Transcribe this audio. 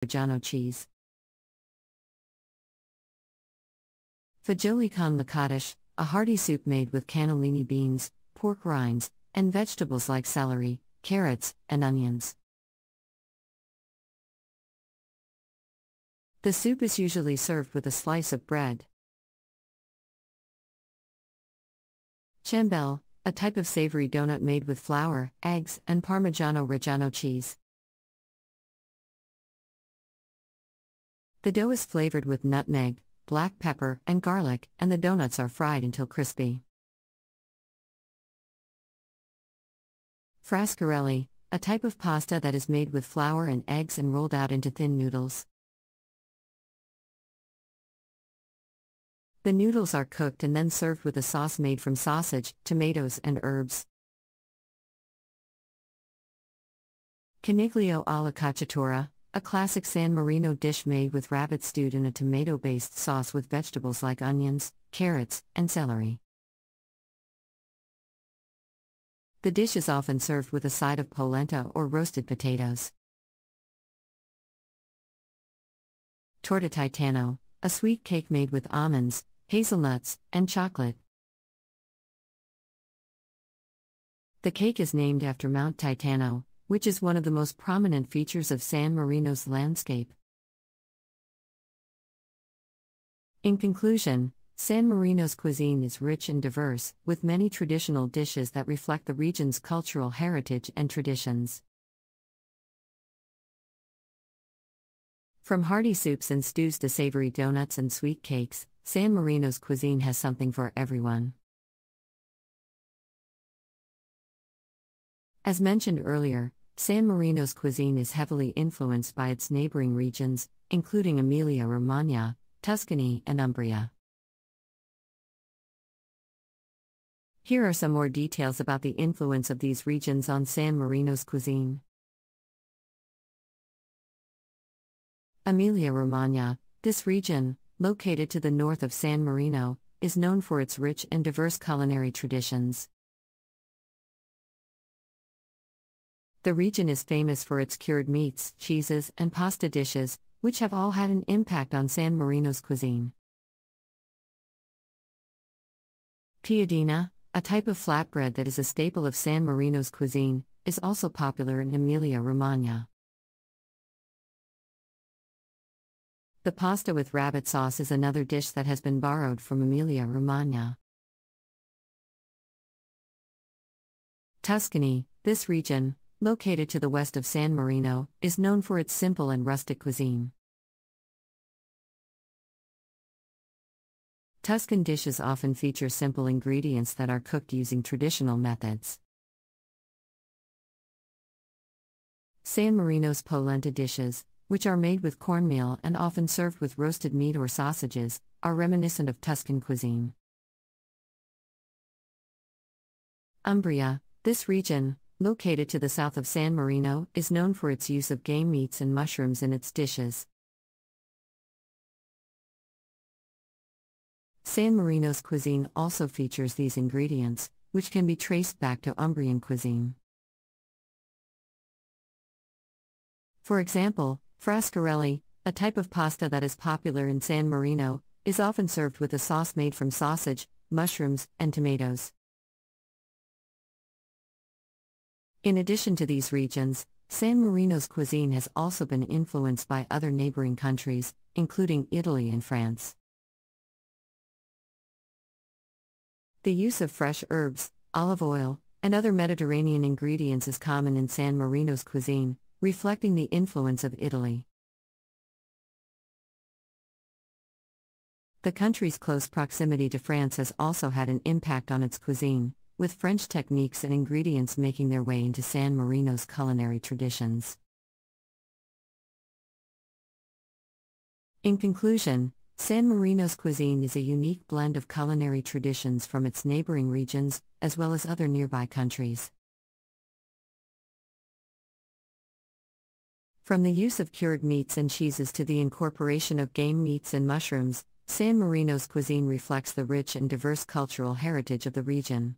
Parmigiano cheese. Fagioli con latkadash, a hearty soup made with cannellini beans, pork rinds, and vegetables like celery, carrots, and onions. The soup is usually served with a slice of bread. Ciambelle, a type of savory donut made with flour, eggs, and Parmigiano Reggiano cheese. The dough is flavored with nutmeg, black pepper, and garlic, and the donuts are fried until crispy. Frascarelli, a type of pasta that is made with flour and eggs and rolled out into thin noodles. The noodles are cooked and then served with a sauce made from sausage, tomatoes, and herbs. Coniglio alla cacciatora, a classic San Marino dish made with rabbit stewed in a tomato-based sauce with vegetables like onions, carrots, and celery. The dish is often served with a side of polenta or roasted potatoes. Torta Titano, a sweet cake made with almonds, hazelnuts, and chocolate. The cake is named after Mount Titano, which is one of the most prominent features of San Marino's landscape. In conclusion, San Marino's cuisine is rich and diverse, with many traditional dishes that reflect the region's cultural heritage and traditions. From hearty soups and stews to savory donuts and sweet cakes, San Marino's cuisine has something for everyone. As mentioned earlier, San Marino's cuisine is heavily influenced by its neighboring regions, including Emilia-Romagna, Tuscany, and Umbria. Here are some more details about the influence of these regions on San Marino's cuisine. Emilia-Romagna, this region, located to the north of San Marino, is known for its rich and diverse culinary traditions. The region is famous for its cured meats, cheeses, and pasta dishes, which have all had an impact on San Marino's cuisine. Piadina, a type of flatbread that is a staple of San Marino's cuisine, is also popular in Emilia-Romagna. The pasta with rabbit sauce is another dish that has been borrowed from Emilia-Romagna. Tuscany, this region, located to the west of San Marino, is known for its simple and rustic cuisine. Tuscan dishes often feature simple ingredients that are cooked using traditional methods. San Marino's polenta dishes, which are made with cornmeal and often served with roasted meat or sausages, are reminiscent of Tuscan cuisine. Umbria, this region, located to the south of San Marino, is known for its use of game meats and mushrooms in its dishes. San Marino's cuisine also features these ingredients, which can be traced back to Umbrian cuisine. For example, frascarelli, a type of pasta that is popular in San Marino, is often served with a sauce made from sausage, mushrooms, and tomatoes. In addition to these regions, San Marino's cuisine has also been influenced by other neighboring countries, including Italy and France. The use of fresh herbs, olive oil, and other Mediterranean ingredients is common in San Marino's cuisine, reflecting the influence of Italy. The country's close proximity to France has also had an impact on its cuisine, with French techniques and ingredients making their way into San Marino's culinary traditions. In conclusion, San Marino's cuisine is a unique blend of culinary traditions from its neighboring regions, as well as other nearby countries. From the use of cured meats and cheeses to the incorporation of game meats and mushrooms, San Marino's cuisine reflects the rich and diverse cultural heritage of the region.